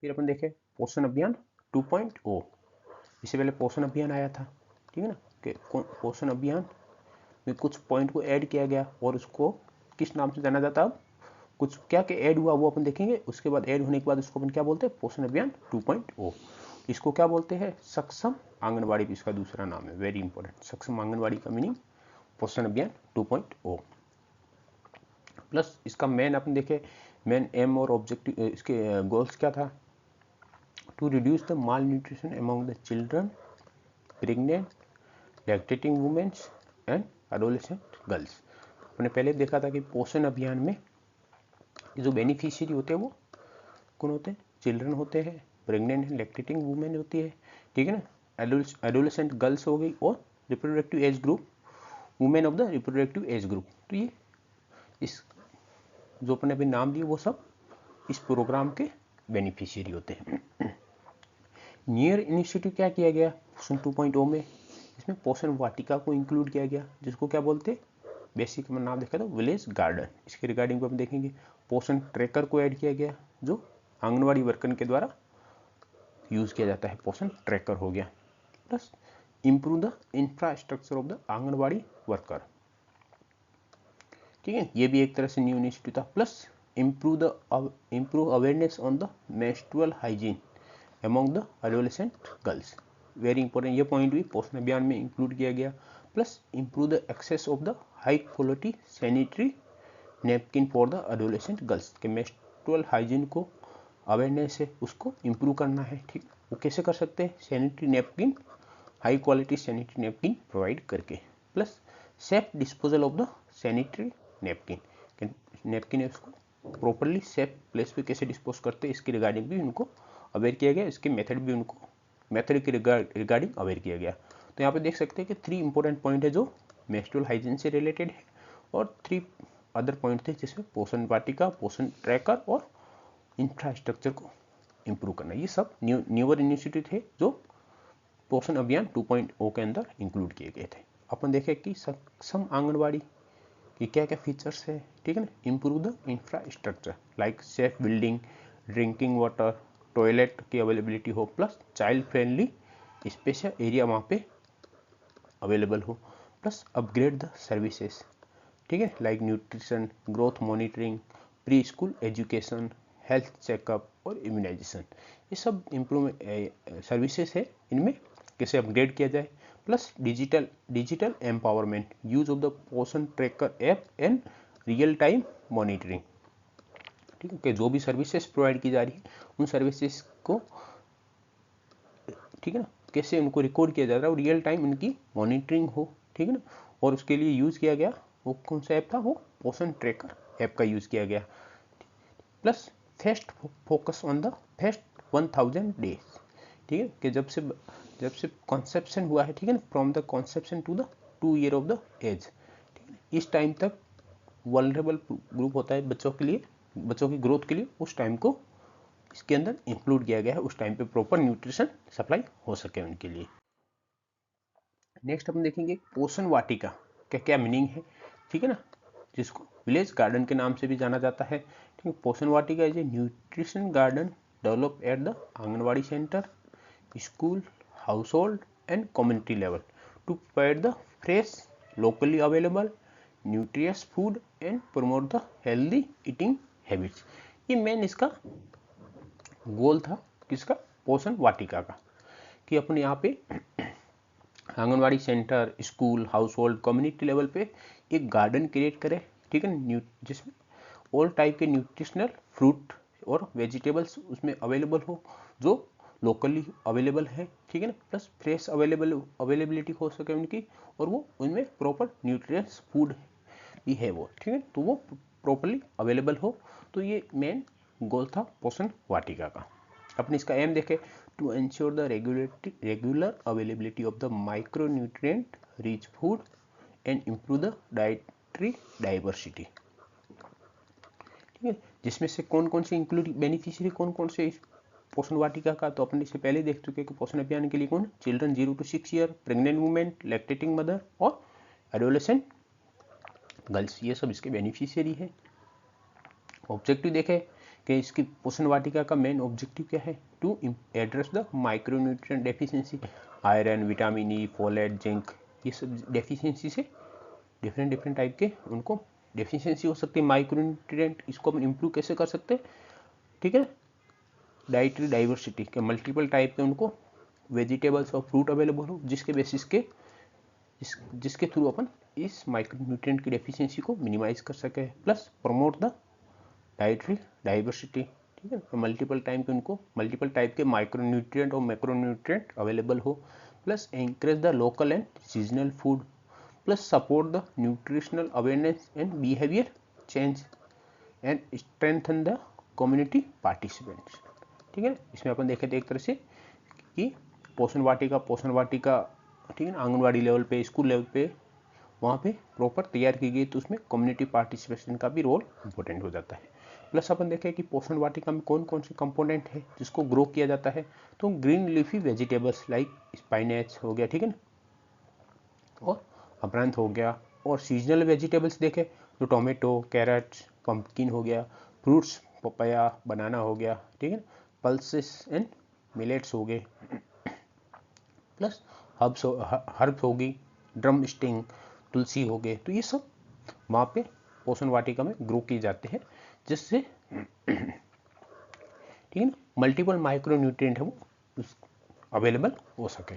फिर अपन देखें पोषण अभियान 2.0। इससे पहले पोषण अभियान आया था, ठीक है ना, कि पोषण अभियान में कुछ पॉइंट को ऐड किया गया और उसको किस नाम से जाना जाता है। अब कुछ क्या क्या ऐड हुआ वो अपन देखेंगे। उसके बाद ऐड होने के बाद उसको अपन क्या बोलते हैं, पोषण अभियान 2.0। इसको क्या बोलते हैं, सक्षम आंगनबाड़ी भी इसका दूसरा नाम है, वेरी इंपॉर्टेंट। सक्षम आंगनबाड़ी का मीनिंग पोषण अभियान 2.0 प्लस। इसका मेन अपन देखे, मेन एम और ऑब्जेक्टिव, इसके गोल्स क्या था, to reduce the malnutrition among the children, pregnant, lactating womens and adolescent girls. अपने पहले देखा था कि पोषण अभियान में जो बेनिफिशियरी होते हैं वो कौन होते हैं, चिल्ड्रन होते हैं, प्रेग्नेंट है, लैक्टेटिंग वुमेन होती है, ठीक है ना, एडोलेसेंट गर्ल्स हो गई, और reproductive age group, women of the reproductive age group. तो ये इस जो अपने अभी नाम दिए वो सब इस प्रोग्राम के बेनिफिशियरी होते हैं। नियर इनिशिएटिव क्या किया गया पोषण 2.0 में, इसमें पोषण वाटिका को इंक्लूड किया गया, जिसको क्या बोलते हैं, बेसिक में नाम देखा था विलेज गार्डन। इसके रिगार्डिंग हम देखेंगे। पोषण ट्रैकर को ऐड किया गया, जो आंगनवाड़ी वर्कर के द्वारा यूज किया जाता है, पोषण ट्रैकर हो गया। Plus improve the infrastructure of the anganwadi worker, ठीक है, ये भी एक तरह से न्यू इनिशिएटिव था। Plus improve awareness on the menstrual hygiene among the adolescent girls, very important. ये पॉइंट भी पोषण अभियान में इंक्लूड किया गया। Plus improve the access of the high quality sanitary napkin for the adolescent girls, के menstrual hygiene को awareness है उसको improve करना है, ठीक। वो कैसे कर सकते हैं, sanitary napkin, high quality sanitary napkin provide करके। Plus safe disposal of the sanitary napkin, napkin है उसको प्रॉपरली सेफ प्लेस पे कैसे डिस्पोज करते हैं, इसके रिगार्डिंग भी उनको अवेयर किया गया। इसके मेथड भी उनको मेथड के रिगार्डिंग अवेयर किया गया। तो यहाँ पे देख सकते हैं कि 3 इंपॉर्टेंट पॉइंट है जो मेंस्ट्रुअल हाइजीन से रिलेटेड है, और 3 अदर पॉइंट थे जिसमें पोषण वाटिका, पोषण ट्रैकर और इंफ्रास्ट्रक्चर को इम्प्रूव करना। ये सब न्यूअर इनिशिएटिव थे जो पोषण अभियान 2.0 के अंदर इंक्लूड किए गए थे। अपन देखें कि सक्षम आंगनबाड़ी कि क्या क्या फीचर्स है, ठीक है ना, improve the infrastructure like safe building, drinking water, toilet की अवेलेबिलिटी हो, plus child friendly special area वहाँ पे अवेलेबल हो, प्लस अपग्रेड द सर्विसेज, ठीक है, like nutrition, growth monitoring, pre school education, health checkup और इम्यूनाइजेशन। ये सब इम्प्रूव सर्विसेज है, इनमें कैसे अपग्रेड किया जाए। Plus digital empowerment, use of the Poshan tracker app and real time monitoring, ठीक है, कि जो भी सर्विसेज प्रोवाइड की जा रही है उन सर्विसेज को, ठीक है ना, कैसे उनको रिकॉर्ड किया जा रहा है और रियल टाइम उनकी मॉनिटरिंग हो, ठीक है ना। और उसके लिए यूज किया गया वो कौन सा ऐप था, वो पोषण ट्रैकर ऐप का यूज किया गया। Plus first focus on the first 1000 days, ठीक है, कि जब से कॉन्सेप्शन हुआ है, ठीक है ना, from the conception to the 2 year of the age, ठीक है, इस टाइम तक वल्नरेबल ग्रुप होता है बच्चों के लिए, बच्चों की ग्रोथ के लिए, उस टाइम को इसके अंदर इंक्लूड किया गया है, उस टाइम पे प्रॉपर न्यूट्रिशन सप्लाई हो सके उनके लिए। नेक्स्ट अपन देखेंगे पोषण वाटिका का क्या मीनिंग है, ठीक है ना, जिसको विलेज गार्डन के नाम से भी जाना जाता है, ठीक है। Poshan Vatika is a nutrition garden develop at the anganwadi centre, school, household and community level to provide the fresh, locally available nutritious food and promote the healthy eating habits. ये मेन इसका गोल था, किसका, पोषण वाटिका का, कि अपने यहाँ पे anganwadi centre, school, house hold, community level पे एक गार्डन क्रिएट करें, ठीक है, जिसमें ऑल टाइप के न्यूट्रिशनल फ्रूट और वेजिटेबल्स उसमें अवेलेबल हो, जो लोकली अवेलेबल है, ठीक है ना, प्लस फ्रेश अवेलेबिलिटी हो सके उनकी, और वो उनमें प्रॉपर न्यूट्रियस फूड भी है वो, ठीक है, तो वो प्रॉपरली अवेलेबल हो। तो ये मेन गोल था पोषण वाटिका का। अपने इसका एम देखें, to ensure the regular availability of the micronutrient rich food and improve the dietary diversity, ठीक है, जिसमें से कौन कौन से इंक्लूड बेनिफिशियरी कौन कौन से पोषण वाटिका का, तो अपन इससे पहले देख चुके कि पोषण अभियान के लिए कौन, children 0 to 6 year, pregnant women, lactating mother और एडोलेसेंट गर्ल्स, ये सब इसके बेनिफिशियरी है। ऑब्जेक्टिव देखें कि इसकी पोषण वाटिका का मेन ऑब्जेक्टिव क्या है, to address the micronutrient deficiency, iron, vitamin E, folate, zinc, ये सब डेफिशिएंसी से डिफरेंट टाइप के उनको डेफिशिएंसी हो सकती है माइक्रोन्यूट्रिएंट, इसको हम इम्प्रूव कैसे कर सकते हैं, ठीक है। डाइटरी डाइवर्सिटी के मल्टीपल टाइप के उनको वेजिटेबल्स और फ्रूट अवेलेबल हो, जिसके बेसिस के जिसके थ्रू अपन इस माइक्रोन्यूट्रिएंट की डेफिशिएंसी को मिनिमाइज कर सके, plus promote the dietary diversity, ठीक है। मल्टीपल टाइप के माइक्रोन्यूट्रिएंट और मैक्रोन्यूट्रिएंट अवेलेबल हो, plus encourage the local and seasonal food, plus support the nutritional awareness and behaviour change and strengthen the community participants, ठीक है। इसमें अपन देखे थे एक तरह से कि पोषण वाटिका ठीक है ना, आंगनवाड़ी लेवल पे, स्कूल लेवल पे वहाँ पे प्रॉपर तैयार की गई, तो उसमें कम्युनिटी पार्टिसिपेशन का भी रोल इम्पोर्टेंट हो जाता है। प्लस अपन देखें कि पोषण वाटिका में कौन कौन से कंपोनेंट है जिसको ग्रो किया जाता है, तो ग्रीन लीफी वेजिटेबल्स लाइक स्पाइनेच हो गया, ठीक है ना, और अमरंथ हो गया, और सीजनल वेजिटेबल्स देखें तो टोमेटो, कैरेट्स, पम्पकिन हो गया, फ्रूट्स पपाया, बनाना हो गया, ठीक है, पल्सेस एंड मिलेट्स हो गए, प्लस हर्ब्स होगी, ड्रम स्टिंग, तुलसी हो गए, तो ये सब वहाँ पे पोषण वाटिका में ग्रो किए जाते हैं, जिससे ठीक है ना मल्टीपल माइक्रो न्यूट्रिएंट है वो अवेलेबल हो सके।